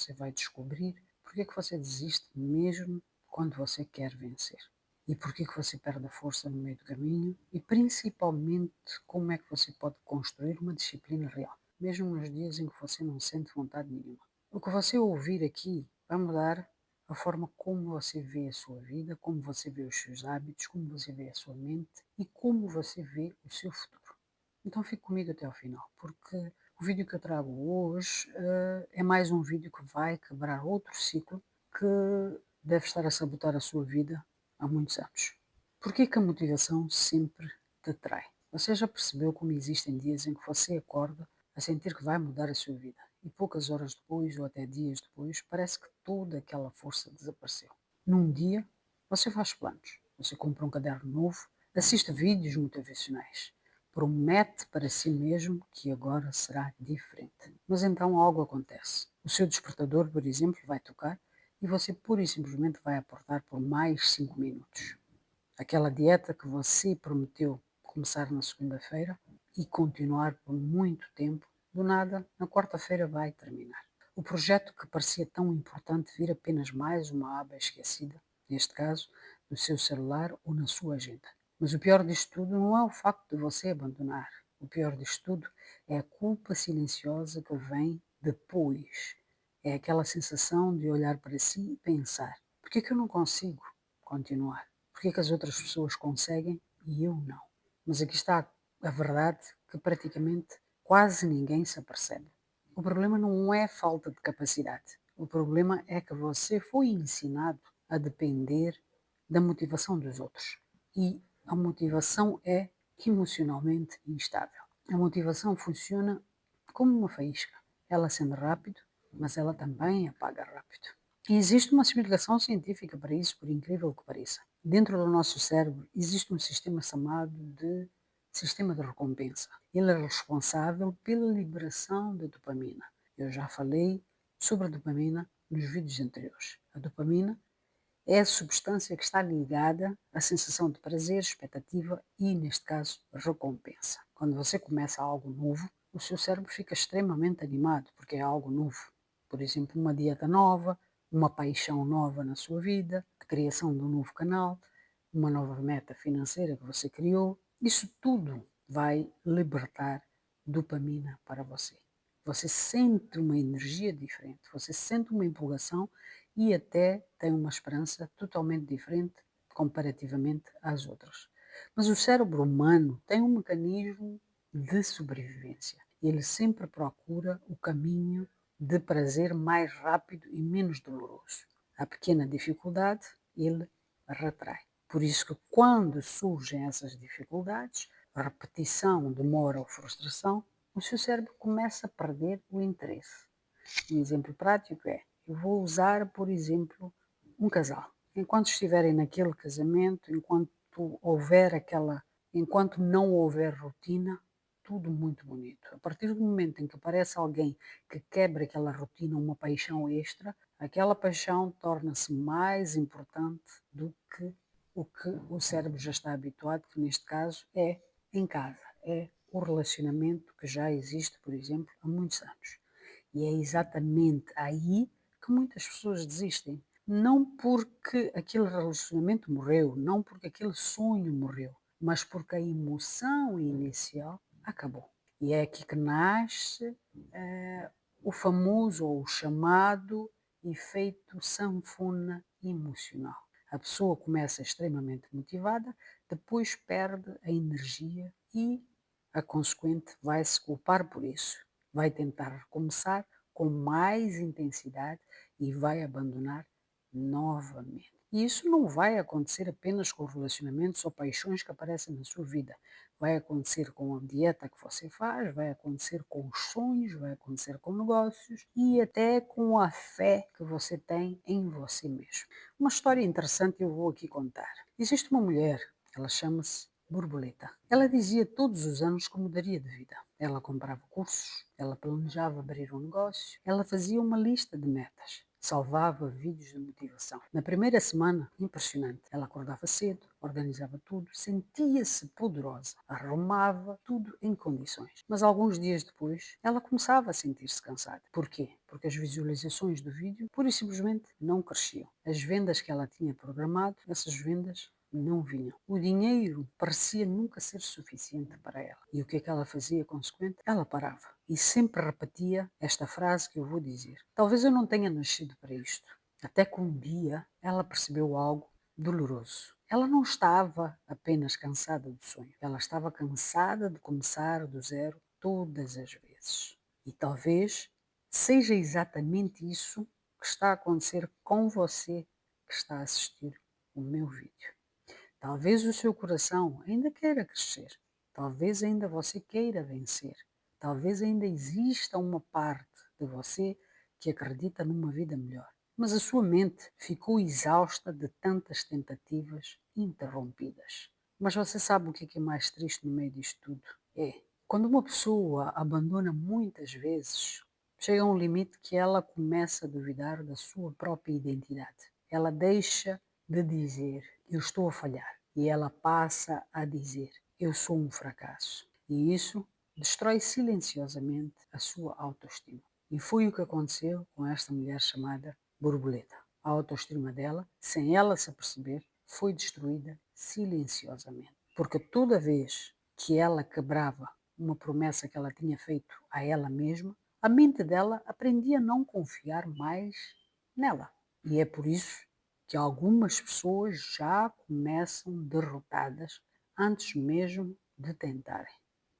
você vai descobrir porque é que você desiste mesmo quando você quer vencer. E porque é que você perde a força no meio do caminho e principalmente como é que você pode construir uma disciplina real, mesmo nos dias em que você não sente vontade nenhuma. O que você ouvir aqui vai mudar a forma como você vê a sua vida, como você vê os seus hábitos, como você vê a sua mente e como você vê o seu futuro. Então fique comigo até ao final, porque o vídeo que eu trago hoje é mais um vídeo que vai quebrar outro ciclo que deve estar a sabotar a sua vida há muitos anos. Porquê que a motivação sempre te atrai? Você já percebeu como existem dias em que você acorda a sentir que vai mudar a sua vida e poucas horas depois ou até dias depois parece que toda aquela força desapareceu? Num dia, você faz planos, você compra um caderno novo, assiste vídeos motivacionais, promete para si mesmo que agora será diferente. Mas então algo acontece. O seu despertador, por exemplo, vai tocar e você pura e simplesmente vai acordar por mais 5 minutos. Aquela dieta que você prometeu começar na segunda-feira e continuar por muito tempo, do nada, na quarta-feira vai terminar. O projeto que parecia tão importante vira apenas mais uma aba esquecida, neste caso, no seu celular ou na sua agenda. Mas o pior disto tudo não é o facto de você abandonar. O pior disto tudo é a culpa silenciosa que vem depois. É aquela sensação de olhar para si e pensar: por que é que eu não consigo continuar? Por que é que as outras pessoas conseguem e eu não? Mas aqui está a verdade que praticamente quase ninguém se apercebe. O problema não é falta de capacidade. O problema é que você foi ensinado a depender da motivação dos outros. E a motivação é emocionalmente instável. A motivação funciona como uma faísca. Ela acende rápido, mas ela também apaga rápido. E existe uma explicação científica para isso, por incrível que pareça. Dentro do nosso cérebro existe um sistema chamado de sistema de recompensa. Ele é responsável pela liberação da dopamina. Eu já falei sobre a dopamina nos vídeos anteriores. A dopamina é a substância que está ligada à sensação de prazer, expectativa e, neste caso, recompensa. Quando você começa algo novo, o seu cérebro fica extremamente animado, porque é algo novo. Por exemplo, uma dieta nova, uma paixão nova na sua vida, a criação de um novo canal, uma nova meta financeira que você criou. Isso tudo vai libertar dopamina para você. Você sente uma energia diferente, você sente uma empolgação e até tem uma esperança totalmente diferente comparativamente às outras. Mas o cérebro humano tem um mecanismo de sobrevivência. Ele sempre procura o caminho de prazer mais rápido e menos doloroso. A pequena dificuldade, ele retrai. Por isso que quando surgem essas dificuldades, a repetição, demora ou frustração, o seu cérebro começa a perder o interesse. Um exemplo prático é: eu vou usar, por exemplo, um casal. Enquanto estiverem naquele casamento, enquanto não houver rotina, tudo muito bonito. A partir do momento em que aparece alguém que quebra aquela rotina, uma paixão extra, aquela paixão torna-se mais importante do que o cérebro já está habituado, que neste caso é em casa, é o relacionamento que já existe, por exemplo, há muitos anos. E é exatamente aí que muitas pessoas desistem. Não porque aquele relacionamento morreu, não porque aquele sonho morreu, mas porque a emoção inicial acabou. E é aqui que nasce o famoso ou o chamado efeito sanfona emocional. A pessoa começa extremamente motivada, depois perde a energia e a consequente vai se culpar por isso. Vai tentar recomeçar com mais intensidade e vai abandonar novamente. E isso não vai acontecer apenas com relacionamentos ou paixões que aparecem na sua vida. Vai acontecer com a dieta que você faz, vai acontecer com os sonhos, vai acontecer com negócios e até com a fé que você tem em você mesmo. Uma história interessante eu vou aqui contar. Existe uma mulher, ela chama-se Borboleta. Ela dizia todos os anos que mudaria de vida. Ela comprava cursos, ela planejava abrir um negócio, ela fazia uma lista de metas. salvava vídeos de motivação. Na primeira semana, impressionante. Ela acordava cedo, organizava tudo, sentia-se poderosa, arrumava tudo em condições. Mas alguns dias depois, ela começava a sentir-se cansada. Porquê? Porque as visualizações do vídeo, pura e simplesmente, não cresciam. As vendas que ela tinha programado, essas vendas não vinham. O dinheiro parecia nunca ser suficiente para ela. E o que é que ela fazia consequente? Ela parava e sempre repetia esta frase que eu vou dizer. Talvez eu não tenha nascido para isto. Até que um dia ela percebeu algo doloroso. Ela não estava apenas cansada do sonho. Ela estava cansada de começar do zero todas as vezes. E talvez seja exatamente isso que está a acontecer com você que está a assistir o meu vídeo. Talvez o seu coração ainda queira crescer, talvez ainda você queira vencer, talvez ainda exista uma parte de você que acredita numa vida melhor. Mas a sua mente ficou exausta de tantas tentativas interrompidas. Mas você sabe o que é mais triste no meio disto tudo? É quando uma pessoa abandona muitas vezes, chega a um limite que ela começa a duvidar da sua própria identidade. Ela deixa de dizer eu estou a falhar e ela passa a dizer eu sou um fracasso. E isso destrói silenciosamente a sua autoestima. E foi o que aconteceu com esta mulher chamada Borboleta. A autoestima dela, sem ela se aperceber, foi destruída silenciosamente. Porque toda vez que ela quebrava uma promessa que ela tinha feito a ela mesma, a mente dela aprendia a não confiar mais nela. E é por isso que algumas pessoas já começam derrotadas antes mesmo de tentarem.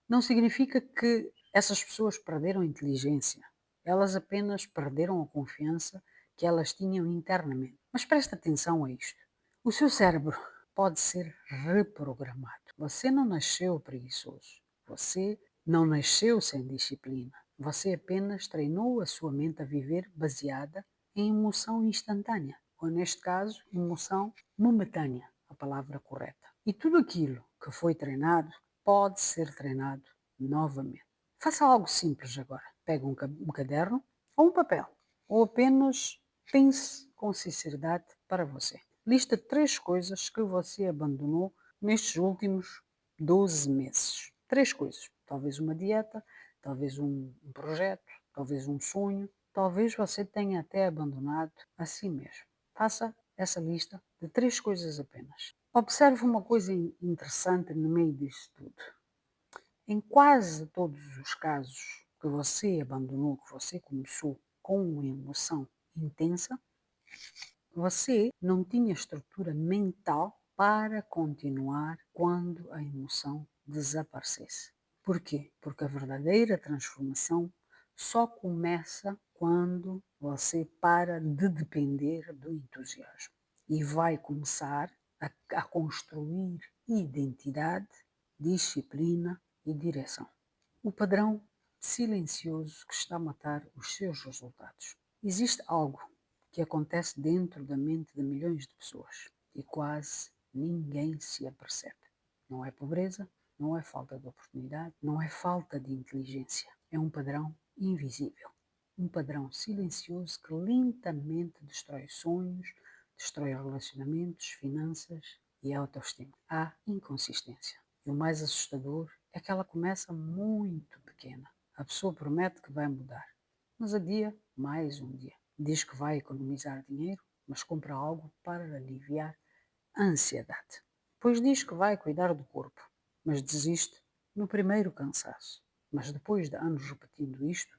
Não significa que essas pessoas perderam a inteligência. Elas apenas perderam a confiança que elas tinham internamente. Mas presta atenção a isto. O seu cérebro pode ser reprogramado. Você não nasceu preguiçoso. Você não nasceu sem disciplina. Você apenas treinou a sua mente a viver baseada em emoção instantânea, ou neste caso, emoção momentânea, a palavra correta. E tudo aquilo que foi treinado pode ser treinado novamente. Faça algo simples agora. Pegue um caderno ou um papel, ou apenas pense com sinceridade para você. Lista 3 coisas que você abandonou nestes últimos 12 meses. 3 coisas. Talvez uma dieta, talvez um projeto, talvez um sonho, talvez você tenha até abandonado a si mesmo. Faça essa lista de 3 coisas apenas. Observe uma coisa interessante no meio disso tudo. Em quase todos os casos que você abandonou, que você começou com uma emoção intensa, você não tinha estrutura mental para continuar quando a emoção desaparecesse. Por quê? Porque a verdadeira transformação só começa quando você para de depender do entusiasmo e vai começar a construir identidade, disciplina e direção. O padrão silencioso que está a matar os seus resultados. Existe algo que acontece dentro da mente de milhões de pessoas e quase ninguém se apercebe. Não é pobreza, não é falta de oportunidade, não é falta de inteligência. É um padrão invisível. Um padrão silencioso que lentamente destrói sonhos, destrói relacionamentos, finanças e autoestima. Há inconsistência. E o mais assustador é que ela começa muito pequena. A pessoa promete que vai mudar, mas adia mais um dia. Diz que vai economizar dinheiro, mas compra algo para aliviar a ansiedade. Depois diz que vai cuidar do corpo, mas desiste no primeiro cansaço. Mas depois de anos repetindo isto,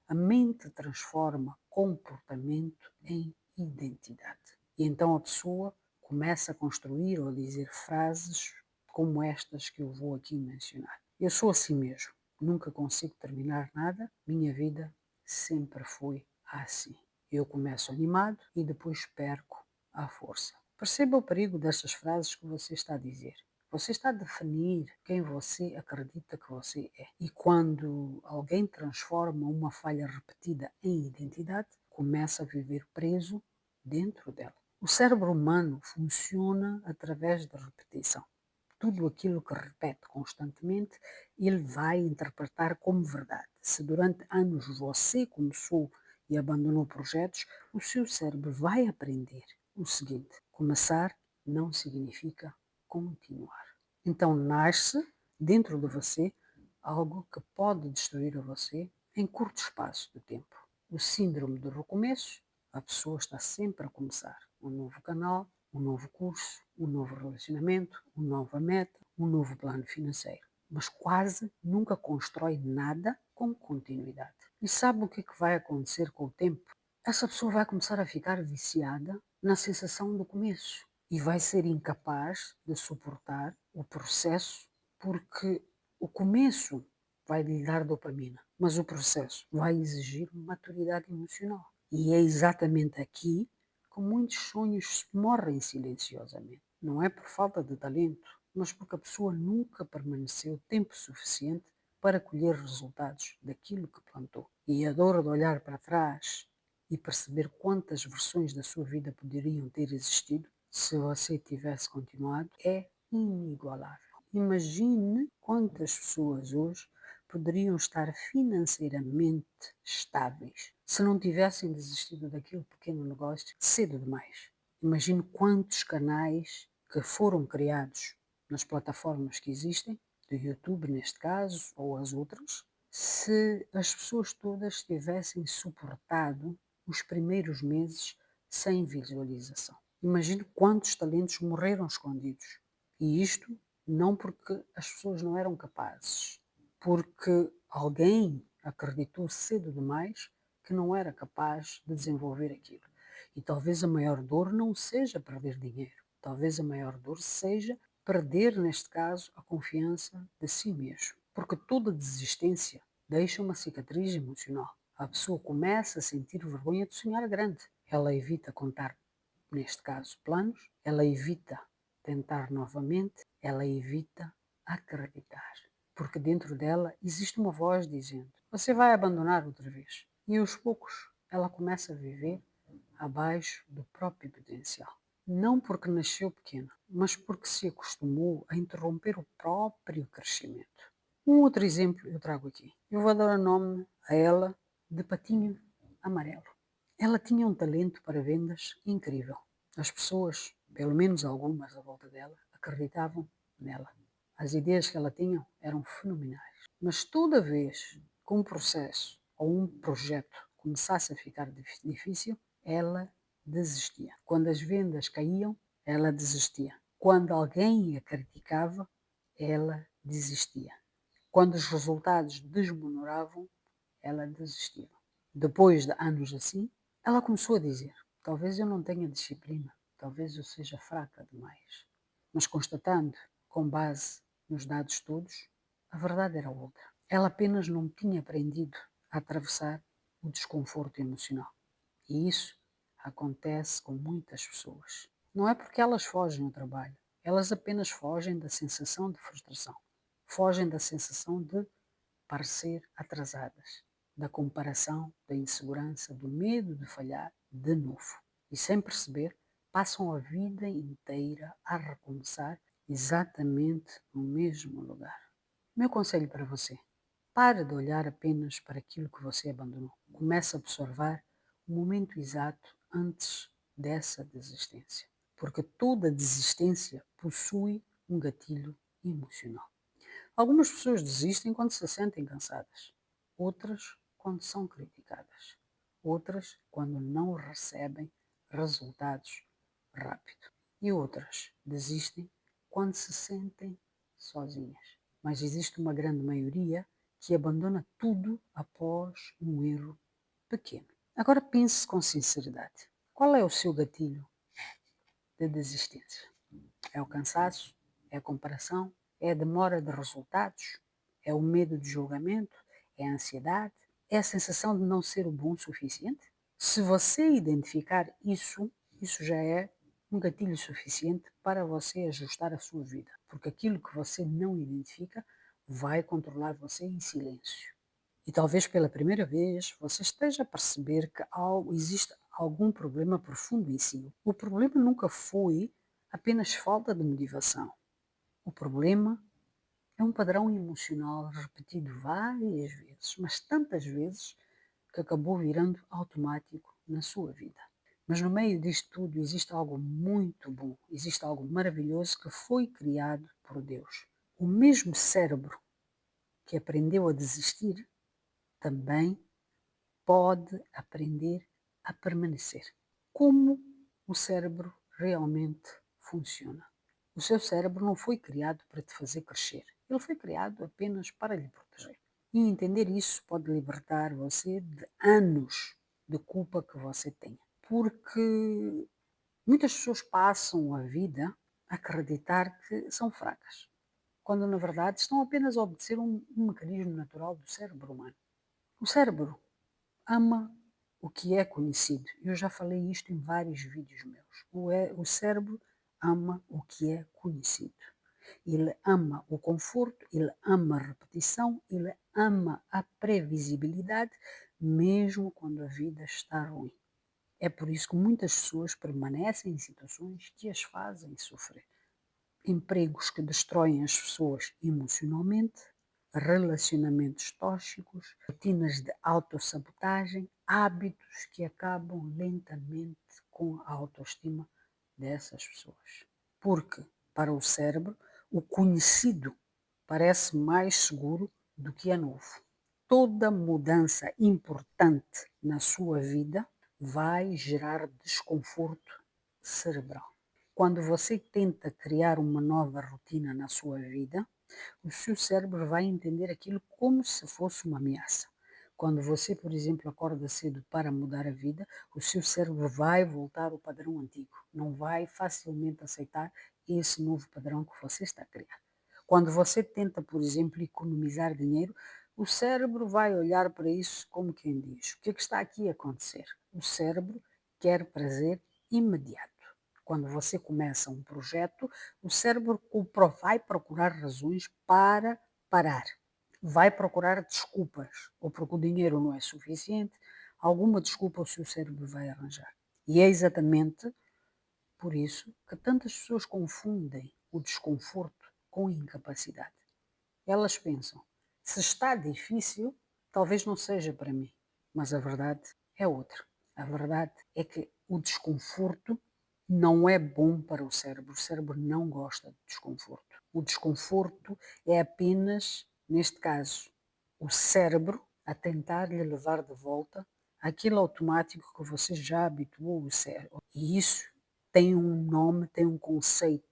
a mente transforma comportamento em identidade. E então a pessoa começa a construir ou a dizer frases como estas que eu vou aqui mencionar. Eu sou assim mesmo, nunca consigo terminar nada, minha vida sempre foi assim. Eu começo animado e depois perco a força. Perceba o perigo destas frases que você está a dizer. Você está a definir quem você acredita que você é. E quando alguém transforma uma falha repetida em identidade, começa a viver preso dentro dela. O cérebro humano funciona através da repetição. Tudo aquilo que repete constantemente, ele vai interpretar como verdade. Se durante anos você começou e abandonou projetos, o seu cérebro vai aprender o seguinte: começar não significa continuar. Então nasce dentro de você algo que pode destruir a você em curto espaço de tempo. O síndrome do recomeço, a pessoa está sempre a começar um novo canal, um novo curso, um novo relacionamento, uma nova meta, um novo plano financeiro. Mas quase nunca constrói nada com continuidade. E sabe o que vai acontecer com o tempo? Essa pessoa vai começar a ficar viciada na sensação do começo e vai ser incapaz de suportar o processo, porque o começo vai lhe dar dopamina, mas o processo vai exigir maturidade emocional. E é exatamente aqui que muitos sonhos morrem silenciosamente. Não é por falta de talento, mas porque a pessoa nunca permaneceu tempo suficiente para colher resultados daquilo que plantou. E a dor de olhar para trás e perceber quantas versões da sua vida poderiam ter existido se você tivesse continuado é inigualável. Imagine quantas pessoas hoje poderiam estar financeiramente estáveis se não tivessem desistido daquele pequeno negócio cedo demais. Imagine quantos canais que foram criados nas plataformas que existem, do YouTube neste caso, ou as outras, se as pessoas todas tivessem suportado os primeiros meses sem visualização. Imagine quantos talentos morreram escondidos. E isto não porque as pessoas não eram capazes, porque alguém acreditou cedo demais que não era capaz de desenvolver aquilo. E talvez a maior dor não seja perder dinheiro, talvez a maior dor seja perder, neste caso, a confiança de si mesmo. Porque toda desistência deixa uma cicatriz emocional. A pessoa começa a sentir vergonha de sonhar grande. Ela evita contar, neste caso, planos, ela evita tentar novamente, ela evita acreditar. Porque dentro dela existe uma voz dizendo: você vai abandonar outra vez. E aos poucos ela começa a viver abaixo do próprio potencial. Não porque nasceu pequena, mas porque se acostumou a interromper o próprio crescimento. Um outro exemplo eu trago aqui. Eu vou dar o nome a ela de Patinho Amarelo. Ela tinha um talento para vendas incrível. As pessoas, pelo menos algumas à volta dela, acreditavam nela. As ideias que ela tinha eram fenomenais. Mas toda vez que um processo ou um projeto começasse a ficar difícil, ela desistia. Quando as vendas caíam, ela desistia. Quando alguém a criticava, ela desistia. Quando os resultados desmoronavam, ela desistia. Depois de anos assim, ela começou a dizer: talvez eu não tenha disciplina, talvez eu seja fraca demais. Mas constatando, com base nos dados todos, a verdade era outra. Ela apenas não tinha aprendido a atravessar o desconforto emocional. E isso acontece com muitas pessoas. Não é porque elas fogem ao trabalho, elas apenas fogem da sensação de frustração, fogem da sensação de parecer atrasadas, da comparação, da insegurança, do medo de falhar de novo. E sem perceber, passam a vida inteira a recomeçar exatamente no mesmo lugar. Meu conselho para você: pare de olhar apenas para aquilo que você abandonou. Comece a observar o momento exato antes dessa desistência. Porque toda desistência possui um gatilho emocional. Algumas pessoas desistem quando se sentem cansadas, outras quando são criticadas, outras quando não recebem resultados rápido e outras desistem quando se sentem sozinhas. Mas existe uma grande maioria que abandona tudo após um erro pequeno. Agora pense com sinceridade. Qual é o seu gatilho de desistência? É o cansaço? É a comparação? É a demora de resultados? É o medo de julgamento? É a ansiedade? É a sensação de não ser o bom o suficiente? Se você identificar isso, isso já é um gatilho suficiente para você ajustar a sua vida. Porque aquilo que você não identifica vai controlar você em silêncio. E talvez pela primeira vez você esteja a perceber que existe algum problema profundo em si. O problema nunca foi apenas falta de motivação. O problema é um padrão emocional repetido várias vezes, mas tantas vezes que acabou virando automático na sua vida. Mas no meio disto tudo existe algo muito bom, existe algo maravilhoso que foi criado por Deus. O mesmo cérebro que aprendeu a desistir também pode aprender a permanecer. Como o cérebro realmente funciona? O seu cérebro não foi criado para te fazer crescer. Ele foi criado apenas para lhe proteger. E entender isso pode libertar você de anos de culpa que você tenha. Porque muitas pessoas passam a vida a acreditar que são fracas, quando na verdade estão apenas a obedecer um mecanismo natural do cérebro humano. O cérebro ama o que é conhecido. Eu já falei isto em vários vídeos meus. O cérebro ama o que é conhecido. Ele ama o conforto, ele ama a repetição, ele ama a previsibilidade, mesmo quando a vida está ruim. É por isso que muitas pessoas permanecem em situações que as fazem sofrer. Empregos que destroem as pessoas emocionalmente, relacionamentos tóxicos, rotinas de autossabotagem, hábitos que acabam lentamente com a autoestima dessas pessoas. Porque, para o cérebro, o conhecido parece mais seguro do que é novo. Toda mudança importante na sua vida vai gerar desconforto cerebral. Quando você tenta criar uma nova rotina na sua vida, o seu cérebro vai entender aquilo como se fosse uma ameaça. Quando você, por exemplo, acorda cedo para mudar a vida, o seu cérebro vai voltar ao padrão antigo. Não vai facilmente aceitar esse novo padrão que você está a criar. Quando você tenta, por exemplo, economizar dinheiro, o cérebro vai olhar para isso como quem diz: o que é que está aqui a acontecer? O cérebro quer prazer imediato. Quando você começa um projeto, o cérebro vai procurar razões para parar. Vai procurar desculpas, ou porque o dinheiro não é suficiente, alguma desculpa o seu cérebro vai arranjar. E é exatamente por isso que tantas pessoas confundem o desconforto com a incapacidade. Elas pensam: se está difícil, talvez não seja para mim. Mas a verdade é outra. A verdade é que o desconforto não é bom para o cérebro. O cérebro não gosta de desconforto. O desconforto é apenas, neste caso, o cérebro a tentar lhe levar de volta aquilo automático que você já habituou o cérebro. E isso tem um nome, tem um conceito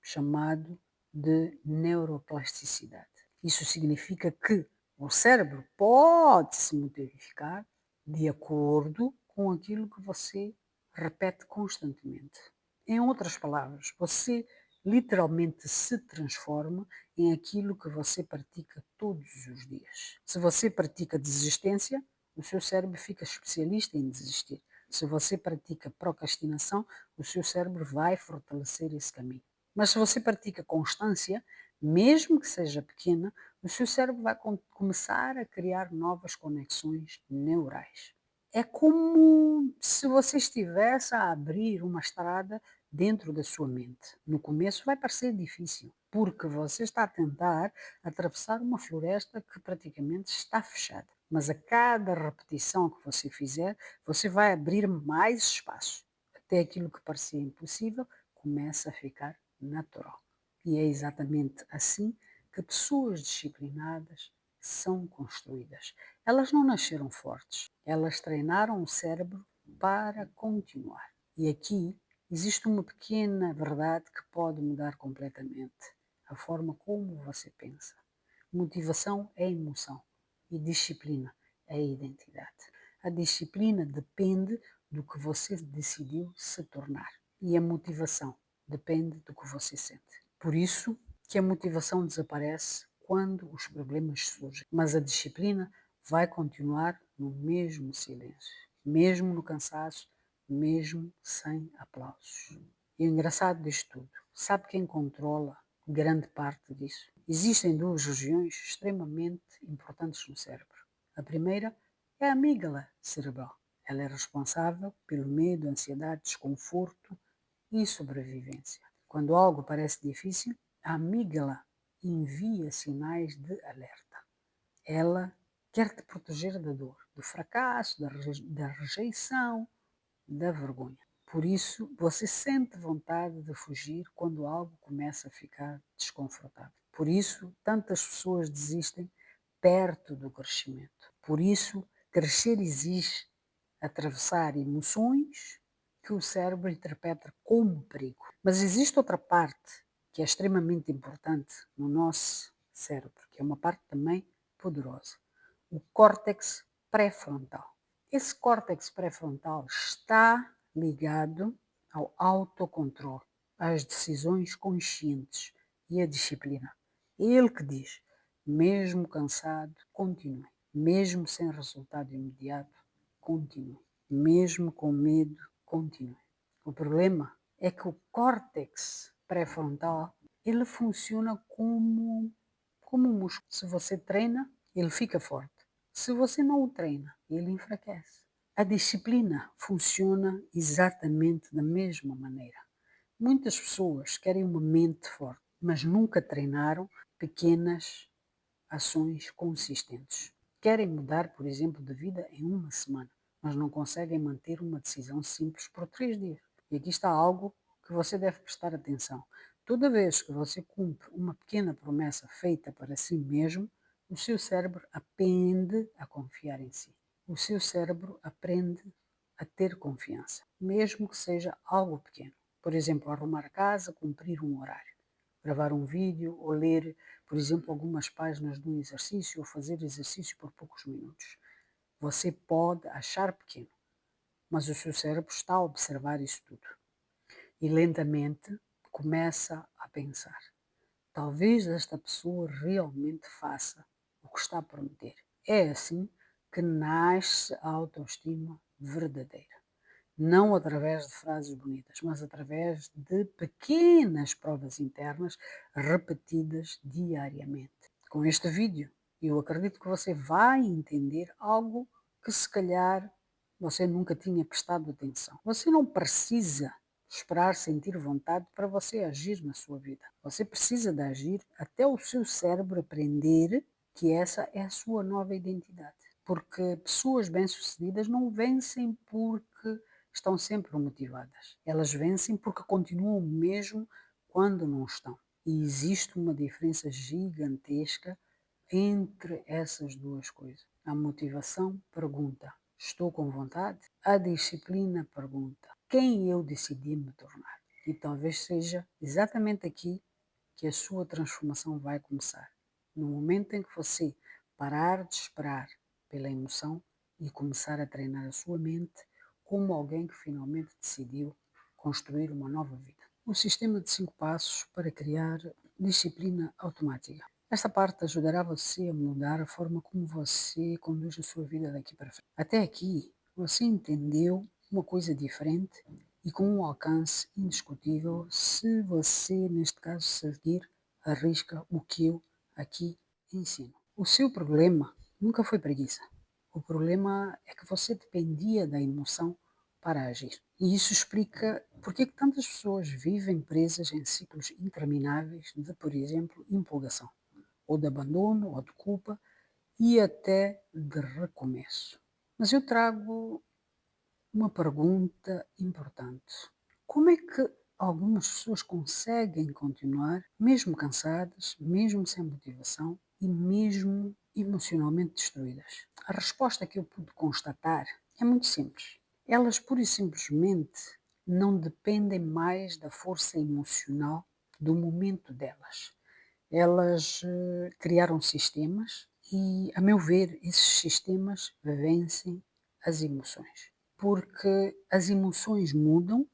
chamado de neuroplasticidade. Isso significa que o cérebro pode se modificar de acordo com aquilo que você repete constantemente. Em outras palavras, você literalmente se transforma em aquilo que você pratica todos os dias. Se você pratica desistência, o seu cérebro fica especialista em desistir. Se você pratica procrastinação, o seu cérebro vai fortalecer esse caminho. Mas se você pratica constância, mesmo que seja pequena, o seu cérebro vai começar a criar novas conexões neurais. É como se você estivesse a abrir uma estrada dentro da sua mente. No começo vai parecer difícil, porque você está a tentar atravessar uma floresta que praticamente está fechada. Mas a cada repetição que você fizer, você vai abrir mais espaço. Até aquilo que parecia impossível começa a ficar natural. E é exatamente assim que pessoas disciplinadas são construídas. Elas não nasceram fortes, elas treinaram o cérebro para continuar. E aqui existe uma pequena verdade que pode mudar completamente a forma como você pensa. Motivação é emoção e disciplina é identidade. A disciplina depende do que você decidiu se tornar e a motivação depende do que você sente. Por isso que a motivação desaparece quando os problemas surgem, mas a disciplina vai continuar no mesmo silêncio, mesmo no cansaço, mesmo sem aplausos. E o engraçado disto tudo, sabe quem controla grande parte disso? Existem duas regiões extremamente importantes no cérebro. A primeira é a amígdala cerebral. Ela é responsável pelo medo, ansiedade, desconforto e sobrevivência. Quando algo parece difícil, a amígdala envia sinais de alerta. Ela quer te proteger da dor, do fracasso, da rejeição, da vergonha. Por isso, você sente vontade de fugir quando algo começa a ficar desconfortável. Por isso, tantas pessoas desistem perto do crescimento. Por isso, crescer exige atravessar emoções que o cérebro interpreta como perigo. Mas existe outra parte que é extremamente importante no nosso cérebro, que é uma parte também poderosa, o córtex pré-frontal. Esse córtex pré-frontal está ligado ao autocontrole, às decisões conscientes e à disciplina. É ele que diz, mesmo cansado, continue. Mesmo sem resultado imediato, continue. Mesmo com medo, continue. O problema é que o córtex pré-frontal, ele funciona como um músculo. Se você treina, ele fica forte. Se você não o treina, ele enfraquece. A disciplina funciona exatamente da mesma maneira. Muitas pessoas querem uma mente forte, mas nunca treinaram pequenas ações consistentes. Querem mudar, por exemplo, de vida em uma semana, mas não conseguem manter uma decisão simples por 3 dias. E aqui está algo que você deve prestar atenção. Toda vez que você cumpre uma pequena promessa feita para si mesmo, o seu cérebro aprende a confiar em si. O seu cérebro aprende a ter confiança, mesmo que seja algo pequeno. Por exemplo, arrumar a casa, cumprir um horário, gravar um vídeo ou ler, por exemplo, algumas páginas de um exercício ou fazer exercício por poucos minutos. Você pode achar pequeno, mas o seu cérebro está a observar isso tudo. E lentamente começa a pensar: talvez esta pessoa realmente faça o que está a prometer. É assim que nasce a autoestima verdadeira. Não através de frases bonitas, mas através de pequenas provas internas repetidas diariamente. Com este vídeo, eu acredito que você vai entender algo que se calhar você nunca tinha prestado atenção. Você não precisa esperar sentir vontade para você agir na sua vida. Você precisa de agir até o seu cérebro aprender que essa é a sua nova identidade. Porque pessoas bem-sucedidas não vencem porque estão sempre motivadas. Elas vencem porque continuam mesmo quando não estão. E existe uma diferença gigantesca entre essas duas coisas. A motivação pergunta: estou com vontade? A disciplina pergunta: quem eu decidi me tornar? E talvez seja exatamente aqui que a sua transformação vai começar. No momento em que você parar de esperar pela emoção e começar a treinar a sua mente como alguém que finalmente decidiu construir uma nova vida. O sistema de 5 passos para criar disciplina automática. Esta parte ajudará você a mudar a forma como você conduz a sua vida daqui para frente. Até aqui, você entendeu uma coisa diferente e com um alcance indiscutível se você, neste caso, seguir a risca o que eu aqui ensino. O seu problema nunca foi preguiça. O problema é que você dependia da emoção para agir. E isso explica porque que tantas pessoas vivem presas em ciclos intermináveis de, por exemplo, empolgação, ou de abandono, ou de culpa e até de recomeço. Mas eu trago uma pergunta importante. Como é que algumas pessoas conseguem continuar, mesmo cansadas, mesmo sem motivação e mesmo emocionalmente destruídas? A resposta que eu pude constatar é muito simples. Elas pura e simplesmente não dependem mais da força emocional do momento delas. Elas criaram sistemas e, a meu ver, esses sistemas vencem as emoções. Porque as emoções mudam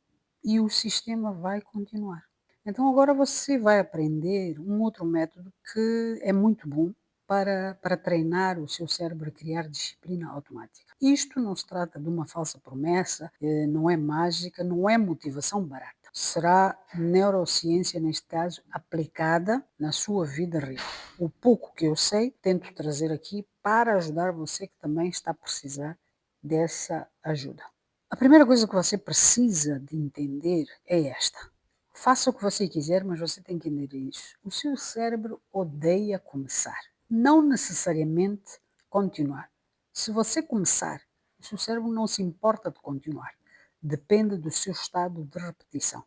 e o sistema vai continuar. Então agora você vai aprender um outro método que é muito bom para treinar o seu cérebro a criar disciplina automática. Isto não se trata de uma falsa promessa, não é mágica, não é motivação barata. Será neurociência, neste caso, aplicada na sua vida real. O pouco que eu sei, tento trazer aqui para ajudar você que também está a precisar dessa ajuda. A primeira coisa que você precisa de entender é esta. Faça o que você quiser, mas você tem que entender isso. O seu cérebro odeia começar. Não necessariamente continuar. Se você começar, o seu cérebro não se importa de continuar. Depende do seu estado de repetição.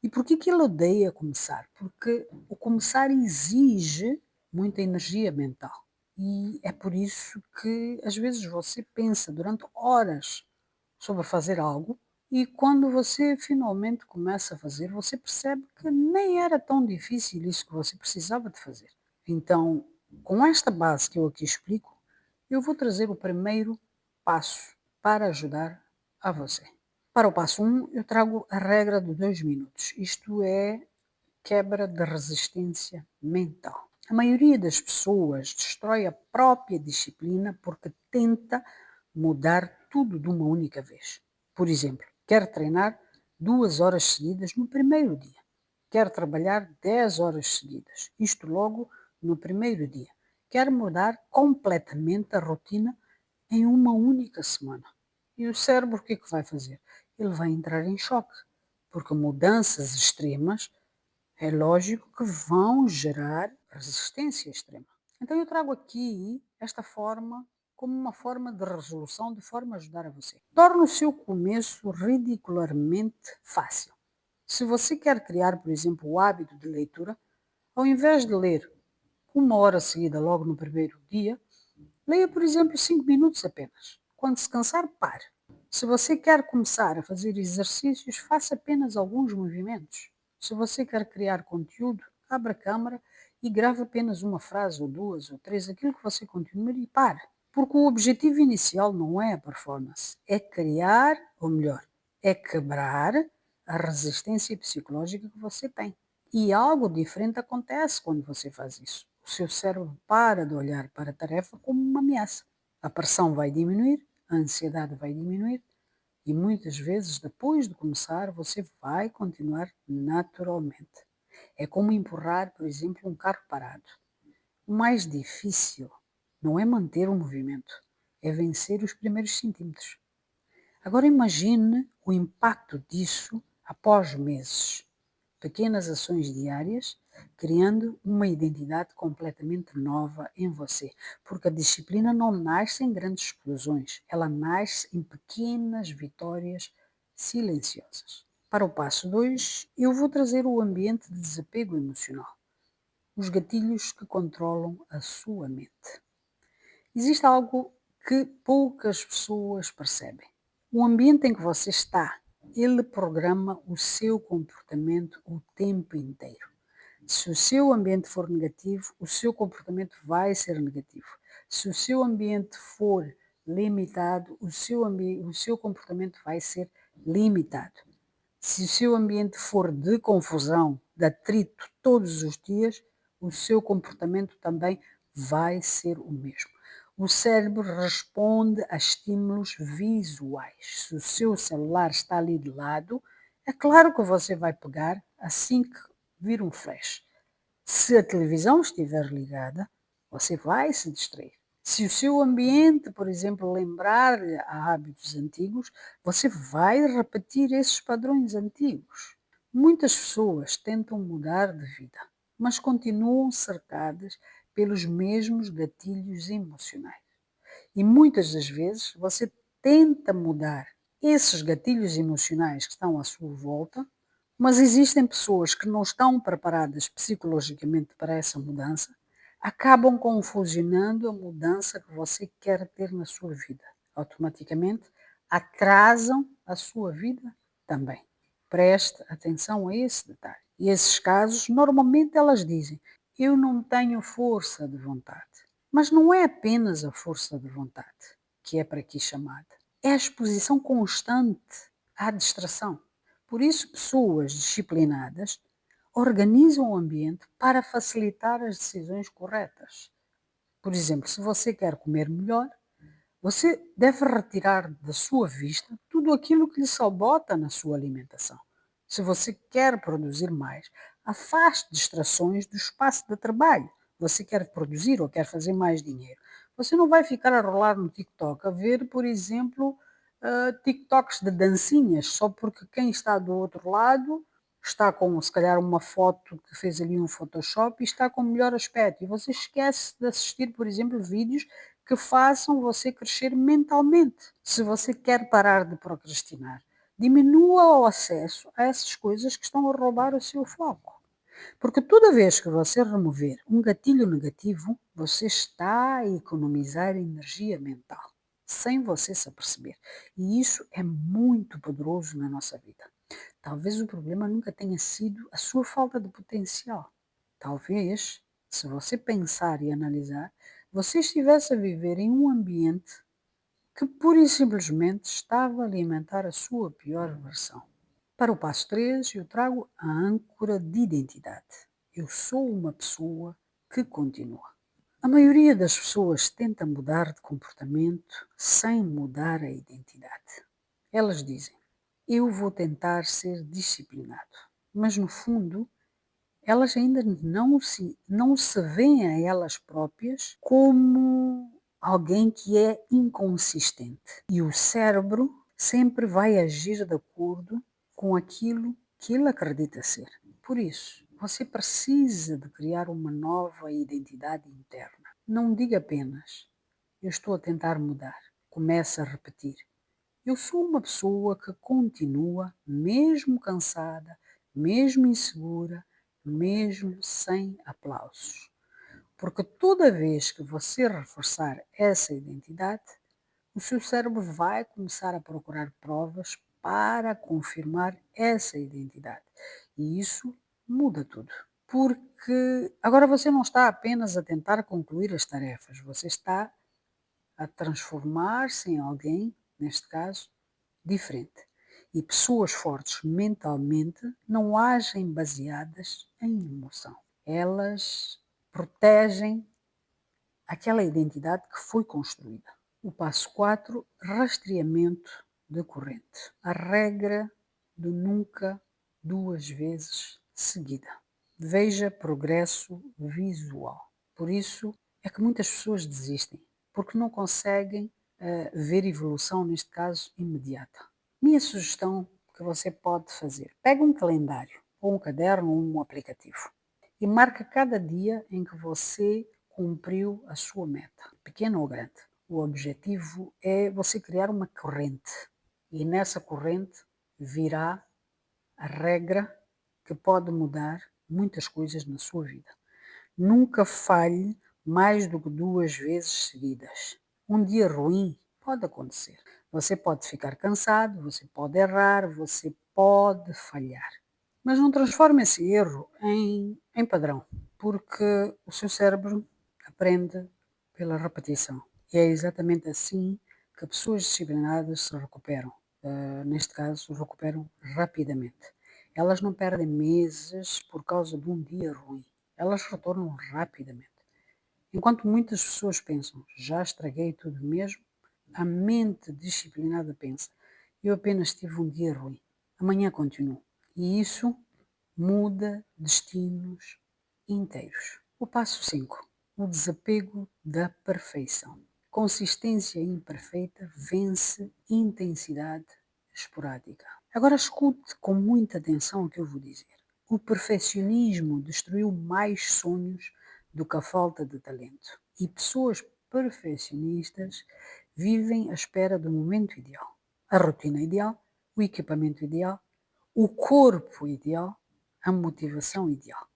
E por que ele odeia começar? Porque o começar exige muita energia mental. E é por isso que às vezes você pensa durante horas sobre fazer algo e quando você finalmente começa a fazer, você percebe que nem era tão difícil isso que você precisava de fazer. Então, com esta base que eu aqui explico, eu vou trazer o primeiro passo para ajudar a você. Para o passo 1, eu trago a regra de 2 minutos. Isto é quebra de resistência mental. A maioria das pessoas destrói a própria disciplina porque tenta mudar tudo de uma única vez. Por exemplo, quer treinar 2 horas seguidas no primeiro dia. Quer trabalhar 10 horas seguidas. Isto logo no primeiro dia. Quer mudar completamente a rotina em uma única semana. E o cérebro o que é que vai fazer? Ele vai entrar em choque, porque mudanças extremas é lógico que vão gerar resistência extrema. Então eu trago aqui esta forma como uma forma de resolução, de forma a ajudar a você. Torne o seu começo ridicularmente fácil. Se você quer criar, por exemplo, o hábito de leitura, ao invés de ler 1 hora seguida logo no primeiro dia, leia, por exemplo, 5 minutos apenas. Quando se cansar, pare. Se você quer começar a fazer exercícios, faça apenas alguns movimentos. Se você quer criar conteúdo, abra a câmera e grave apenas uma frase, ou duas, ou três, aquilo que você continua e pare. Porque o objetivo inicial não é a performance, é criar, ou melhor, é quebrar a resistência psicológica que você tem. E algo diferente acontece quando você faz isso. O seu cérebro para de olhar para a tarefa como uma ameaça. A pressão vai diminuir, a ansiedade vai diminuir e muitas vezes, depois de começar, você vai continuar naturalmente. É como empurrar, por exemplo, um carro parado. O mais difícil não é manter o movimento, é vencer os primeiros centímetros. Agora imagine o impacto disso após meses. Pequenas ações diárias, criando uma identidade completamente nova em você. Porque a disciplina não nasce em grandes explosões, ela nasce em pequenas vitórias silenciosas. Para o passo 2, eu vou trazer o ambiente de desapego emocional, os gatilhos que controlam a sua mente. Existe algo que poucas pessoas percebem. O ambiente em que você está, ele programa o seu comportamento o tempo inteiro. Se o seu ambiente for negativo, o seu comportamento vai ser negativo. Se o seu ambiente for limitado, o seu comportamento vai ser limitado. Se o seu ambiente for de confusão, de atrito todos os dias, o seu comportamento também vai ser o mesmo. O cérebro responde a estímulos visuais. Se o seu celular está ali de lado, é claro que você vai pegar assim que vir um flash. Se a televisão estiver ligada, você vai se distrair. Se o seu ambiente, por exemplo, lembrar-lhe a hábitos antigos, você vai repetir esses padrões antigos. Muitas pessoas tentam mudar de vida, mas continuam cercadas pelos mesmos gatilhos emocionais. E muitas das vezes você tenta mudar esses gatilhos emocionais que estão à sua volta, mas existem pessoas que não estão preparadas psicologicamente para essa mudança, acabam confusionando a mudança que você quer ter na sua vida. Automaticamente atrasam a sua vida também. Preste atenção a esse detalhe. E esses casos, normalmente elas dizem: eu não tenho força de vontade. Mas não é apenas a força de vontade que é para aqui chamada. É a exposição constante à distração. Por isso, pessoas disciplinadas organizam o ambiente para facilitar as decisões corretas. Por exemplo, se você quer comer melhor, você deve retirar da sua vista tudo aquilo que lhe sabota na sua alimentação. Se você quer produzir mais, afaste distrações do espaço de trabalho. Você quer produzir ou quer fazer mais dinheiro. Você não vai ficar a rolar no TikTok, a ver, por exemplo, TikToks de dancinhas, só porque quem está do outro lado está com, se calhar, uma foto que fez ali um Photoshop e está com melhor aspecto. E você esquece de assistir, por exemplo, vídeos que façam você crescer mentalmente. Se você quer parar de procrastinar, diminua o acesso a essas coisas que estão a roubar o seu foco. Porque toda vez que você remover um gatilho negativo, você está a economizar energia mental, sem você se aperceber. E isso é muito poderoso na nossa vida. Talvez o problema nunca tenha sido a sua falta de potencial. Talvez, se você pensar e analisar, você estivesse a viver em um ambiente que pura e simplesmente estava a alimentar a sua pior versão. Para o passo 3, eu trago a âncora de identidade. Eu sou uma pessoa que continua. A maioria das pessoas tenta mudar de comportamento sem mudar a identidade. Elas dizem: eu vou tentar ser disciplinado. Mas no fundo, elas ainda não se veem a elas próprias como alguém que é inconsistente. E o cérebro sempre vai agir de acordo com aquilo que ele acredita ser. Por isso, você precisa de criar uma nova identidade interna. Não diga apenas: eu estou a tentar mudar. Comece a repetir: eu sou uma pessoa que continua, mesmo cansada, mesmo insegura, mesmo sem aplausos. Porque toda vez que você reforçar essa identidade, o seu cérebro vai começar a procurar provas para confirmar essa identidade. E isso muda tudo. Porque agora você não está apenas a tentar concluir as tarefas, você está a transformar-se em alguém, neste caso, diferente. E pessoas fortes mentalmente não agem baseadas em emoção. Elas protegem aquela identidade que foi construída. O passo 4, rastreamento de corrente. A regra do nunca duas vezes seguida. Veja progresso visual. Por isso é que muitas pessoas desistem, porque não conseguem ver evolução, neste caso, imediata. Minha sugestão que você pode fazer: pega um calendário, ou um caderno, ou um aplicativo, e marca cada dia em que você cumpriu a sua meta, pequena ou grande. O objetivo é você criar uma corrente, e nessa corrente virá a regra que pode mudar muitas coisas na sua vida. Nunca falhe mais do que duas vezes seguidas. Um dia ruim pode acontecer. Você pode ficar cansado, você pode errar, você pode falhar. Mas não transforme esse erro em padrão, porque o seu cérebro aprende pela repetição. E é exatamente assim que pessoas disciplinadas se recuperam. Neste caso, recuperam rapidamente. Elas não perdem meses por causa de um dia ruim. Elas retornam rapidamente. Enquanto muitas pessoas pensam: já estraguei tudo mesmo, a mente disciplinada pensa: eu apenas tive um dia ruim, amanhã continuo. E isso muda destinos inteiros. O passo 5, o desapego da perfeição. Consistência imperfeita vence intensidade esporádica. Agora escute com muita atenção o que eu vou dizer. O perfeccionismo destruiu mais sonhos do que a falta de talento. E pessoas perfeccionistas vivem à espera do momento ideal, a rotina ideal, o equipamento ideal, o corpo ideal, a motivação ideal.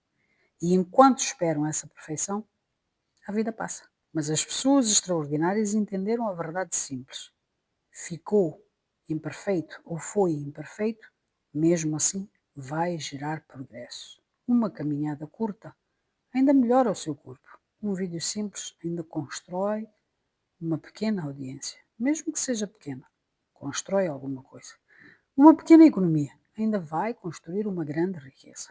E enquanto esperam essa perfeição, a vida passa. Mas as pessoas extraordinárias entenderam a verdade simples: ficou imperfeito ou foi imperfeito, mesmo assim vai gerar progresso. Uma caminhada curta ainda melhora o seu corpo. Um vídeo simples ainda constrói uma pequena audiência, mesmo que seja pequena, constrói alguma coisa. Uma pequena economia ainda vai construir uma grande riqueza.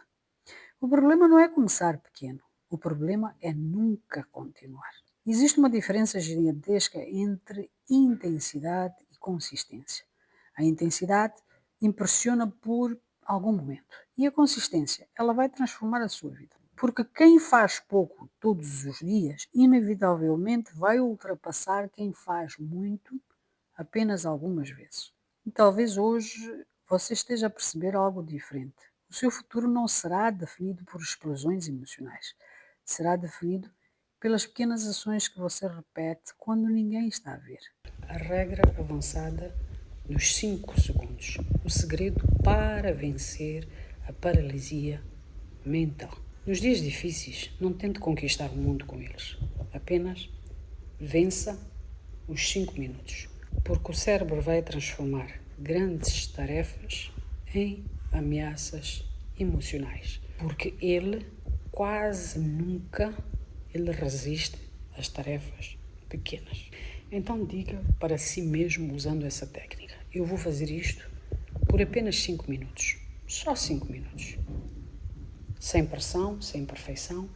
O problema não é começar pequeno, o problema é nunca continuar. Existe uma diferença gigantesca entre intensidade e consistência. A intensidade impressiona por algum momento e a consistência, ela vai transformar a sua vida. Porque quem faz pouco todos os dias, inevitavelmente vai ultrapassar quem faz muito apenas algumas vezes. E talvez hoje você esteja a perceber algo diferente. O seu futuro não será definido por explosões emocionais. Será definido pelas pequenas ações que você repete quando ninguém está a ver. A regra avançada dos 5 segundos. O segredo para vencer a paralisia mental. Nos dias difíceis, não tente conquistar o mundo com eles. Apenas vença os 5 minutos, porque o cérebro vai transformar grandes tarefas em ameaças emocionais, porque ele quase nunca resiste às tarefas pequenas. Então diga para si mesmo usando essa técnica: eu vou fazer isto por apenas 5 minutos, só 5 minutos, sem pressão, sem perfeição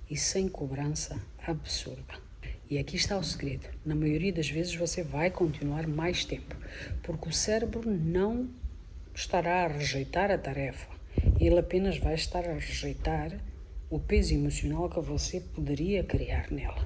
e sem cobrança absurda. E aqui está o segredo: na maioria das vezes você vai continuar mais tempo, porque o cérebro não estará a rejeitar a tarefa, ele apenas vai estar a rejeitar o peso emocional que você poderia criar nela.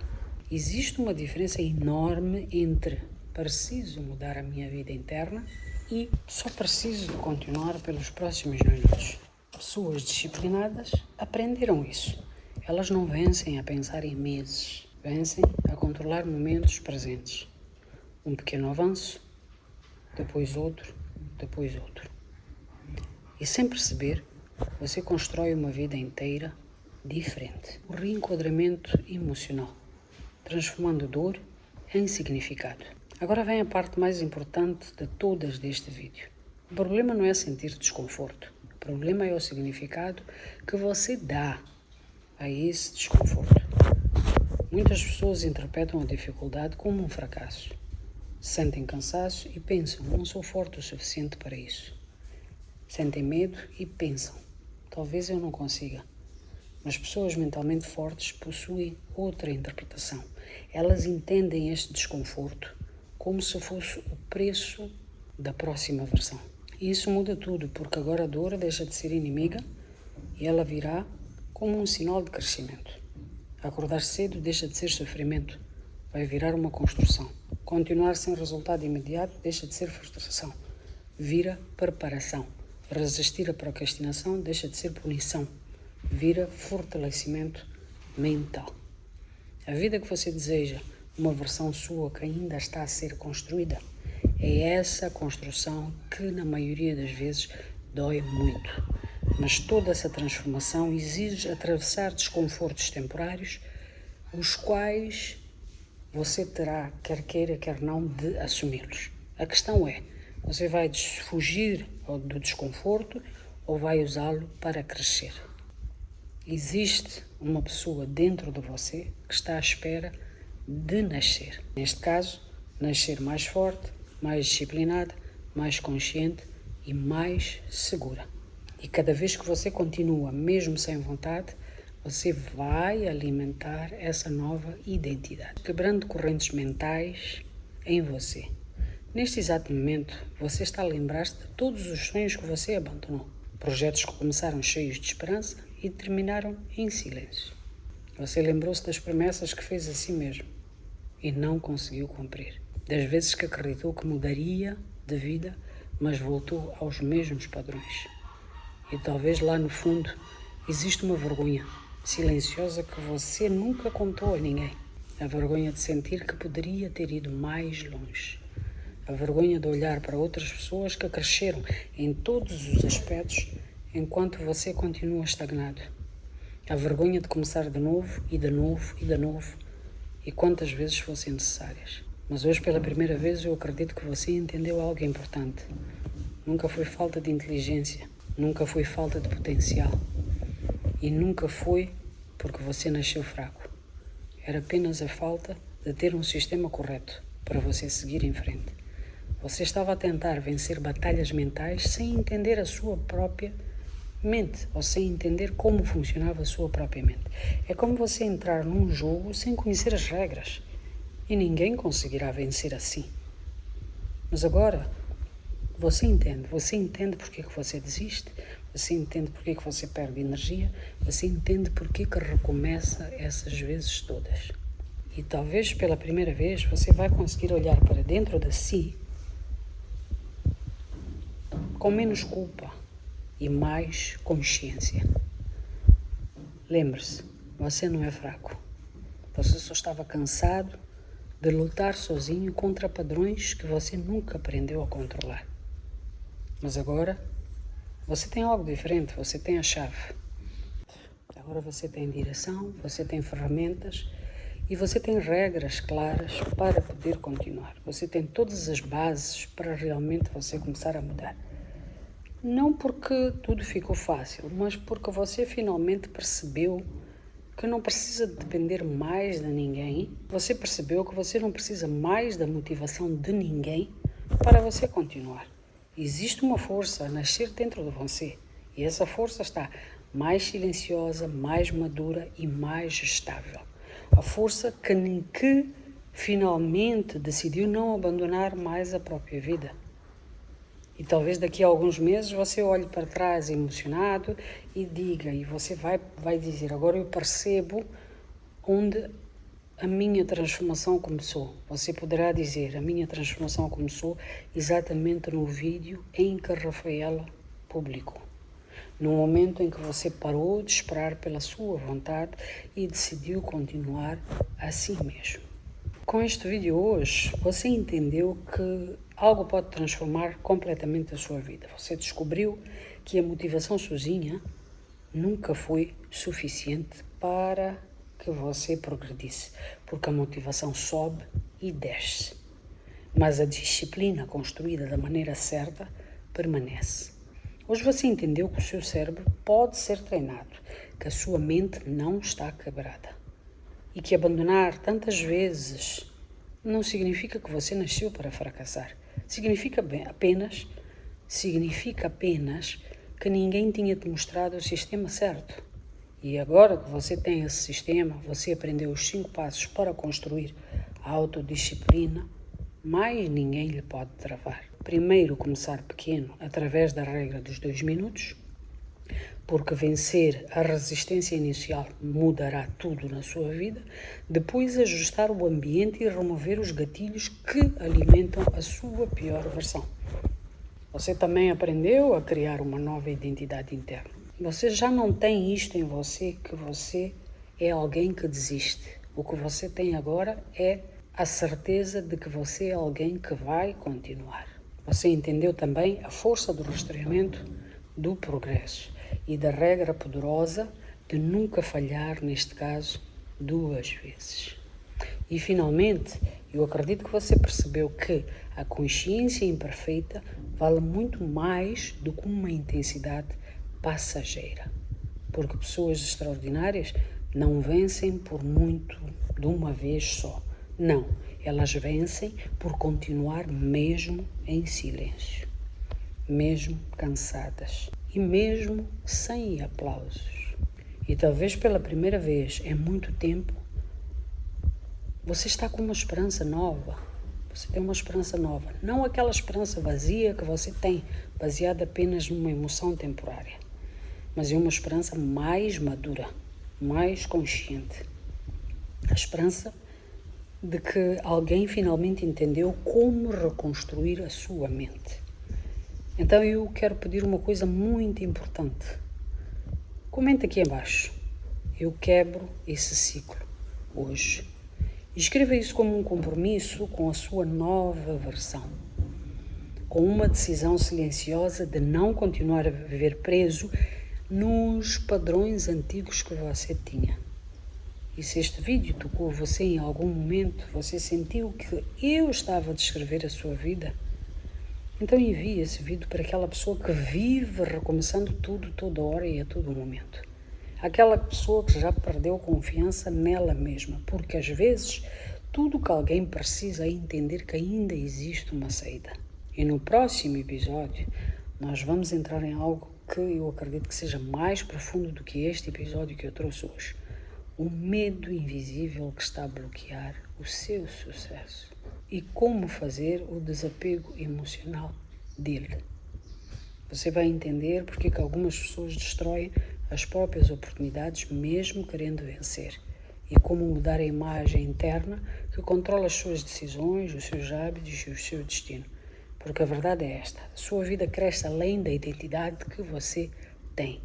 Existe uma diferença enorme entre preciso mudar a minha vida interna e só preciso de continuar pelos próximos minutos. Pessoas disciplinadas aprenderam isso. Elas não vencem a pensar em meses, vencem a controlar momentos presentes. Um pequeno avanço, depois outro, depois outro. E sem perceber, você constrói uma vida inteira diferente. O reenquadramento emocional, transformando dor em significado. Agora vem a parte mais importante de todas deste vídeo. O problema não é sentir desconforto. O problema é o significado que você dá a esse desconforto. Muitas pessoas interpretam a dificuldade como um fracasso. Sentem cansaço e pensam: não sou forte o suficiente para isso. Sentem medo e pensam: talvez eu não consiga. Mas pessoas mentalmente fortes possuem outra interpretação. Elas entendem este desconforto como se fosse o preço da próxima versão. E isso muda tudo, porque agora a dor deixa de ser inimiga e ela virá como um sinal de crescimento. Acordar cedo deixa de ser sofrimento, vai virar uma construção. Continuar sem resultado imediato deixa de ser frustração, vira preparação. Resistir à procrastinação deixa de ser punição, vira fortalecimento mental. A vida que você deseja, uma versão sua que ainda está a ser construída, é essa construção que na maioria das vezes dói muito. Mas toda essa transformação exige atravessar desconfortos temporários, os quais você terá, quer queira, quer não, de assumi-los. A questão é: você vai fugir do desconforto ou vai usá-lo para crescer? Existe uma pessoa dentro de você que está à espera de nascer. Neste caso, nascer mais forte, mais disciplinada, mais consciente e mais segura. E cada vez que você continua, mesmo sem vontade, você vai alimentar essa nova identidade, quebrando correntes mentais em você. Neste exato momento, você está a lembrar-se de todos os sonhos que você abandonou. Projetos que começaram cheios de esperança e terminaram em silêncio. Você lembrou-se das promessas que fez a si mesmo e não conseguiu cumprir. Das vezes que acreditou que mudaria de vida, mas voltou aos mesmos padrões. E talvez lá no fundo existe uma vergonha silenciosa que você nunca contou a ninguém. A vergonha de sentir que poderia ter ido mais longe. A vergonha de olhar para outras pessoas que cresceram em todos os aspectos enquanto você continua estagnado. A vergonha de começar de novo e de novo e de novo e quantas vezes fossem necessárias. Mas hoje, pela primeira vez, eu acredito que você entendeu algo importante. Nunca foi falta de inteligência, nunca foi falta de potencial e nunca foi porque você nasceu fraco. Era apenas a falta de ter um sistema correto para você seguir em frente. Você estava a tentar vencer batalhas mentais sem entender a sua própria mente, ou sem entender como funcionava a sua própria mente. É como você entrar num jogo sem conhecer as regras, e ninguém conseguirá vencer assim. Mas agora, você entende porque que você desiste, você entende porque que você perde energia, você entende porque que recomeça essas vezes todas. E talvez pela primeira vez você vai conseguir olhar para dentro de si com menos culpa e mais consciência. Lembre-se, você não é fraco. Você só estava cansado de lutar sozinho contra padrões que você nunca aprendeu a controlar. Mas agora, você tem algo diferente, você tem a chave. Agora você tem direção, você tem ferramentas e você tem regras claras para poder continuar. Você tem todas as bases para realmente você começar a mudar. Não porque tudo ficou fácil, mas porque você finalmente percebeu que não precisa depender mais de ninguém. Você percebeu que você não precisa mais da motivação de ninguém para você continuar. Existe uma força a nascer dentro de você e essa força está mais silenciosa, mais madura e mais estável. A força que finalmente decidiu não abandonar mais a própria vida. E talvez daqui a alguns meses você olhe para trás emocionado e diga, e você vai dizer, agora eu percebo onde a minha transformação começou. Você poderá dizer, a minha transformação começou exatamente no vídeo em que Rafaela publicou. No momento em que você parou de esperar pela sua vontade e decidiu continuar assim mesmo. Com este vídeo hoje, você entendeu que algo pode transformar completamente a sua vida. Você descobriu que a motivação sozinha nunca foi suficiente para que você progredisse, porque a motivação sobe e desce. Mas a disciplina construída da maneira certa permanece. Hoje você entendeu que o seu cérebro pode ser treinado, que a sua mente não está quebrada. E que abandonar tantas vezes não significa que você nasceu para fracassar. Significa apenas que ninguém tinha te mostrado o sistema certo. E agora que você tem esse sistema, você aprendeu os 5 passos para construir a autodisciplina, mais ninguém lhe pode travar. Primeiro, começar pequeno, através da regra dos 2 minutos, porque vencer a resistência inicial mudará tudo na sua vida. Depois, ajustar o ambiente e remover os gatilhos que alimentam a sua pior versão. Você também aprendeu a criar uma nova identidade interna. Você já não tem isto em você, que você é alguém que desiste. O que você tem agora é a certeza de que você é alguém que vai continuar. Você entendeu também a força do rastreamento do progresso e da regra poderosa de nunca falhar, neste caso, 2 vezes. E finalmente, eu acredito que você percebeu que a consciência imperfeita vale muito mais do que uma intensidade passageira. Porque pessoas extraordinárias não vencem por muito de uma vez só. Não, elas vencem por continuar mesmo em silêncio, mesmo cansadas e mesmo sem aplausos. E talvez pela primeira vez em muito tempo, você está com uma esperança nova. Você tem uma esperança nova. Não aquela esperança vazia que você tem, baseada apenas numa emoção temporária. Mas é uma esperança mais madura, mais consciente. A esperança de que alguém finalmente entendeu como reconstruir a sua mente. Então eu quero pedir uma coisa muito importante. Comenta aqui embaixo. Eu quebro esse ciclo hoje. Escreva isso como um compromisso com a sua nova versão. Com uma decisão silenciosa de não continuar a viver preso nos padrões antigos que você tinha. E se este vídeo tocou você em algum momento, você sentiu que eu estava a descrever a sua vida, então envie esse vídeo para aquela pessoa que vive recomeçando tudo, toda hora e a todo momento. Aquela pessoa que já perdeu confiança nela mesma, porque às vezes tudo que alguém precisa é entender que ainda existe uma saída. E no próximo episódio nós vamos entrar em algo que eu acredito que seja mais profundo do que este episódio que eu trouxe hoje. O medo invisível que está a bloquear o seu sucesso. E como fazer o desapego emocional dele. Você vai entender porque que algumas pessoas destroem as próprias oportunidades mesmo querendo vencer. E como mudar a imagem interna que controla as suas decisões, os seus hábitos e o seu destino. Porque a verdade é esta, a sua vida cresce além da identidade que você tem.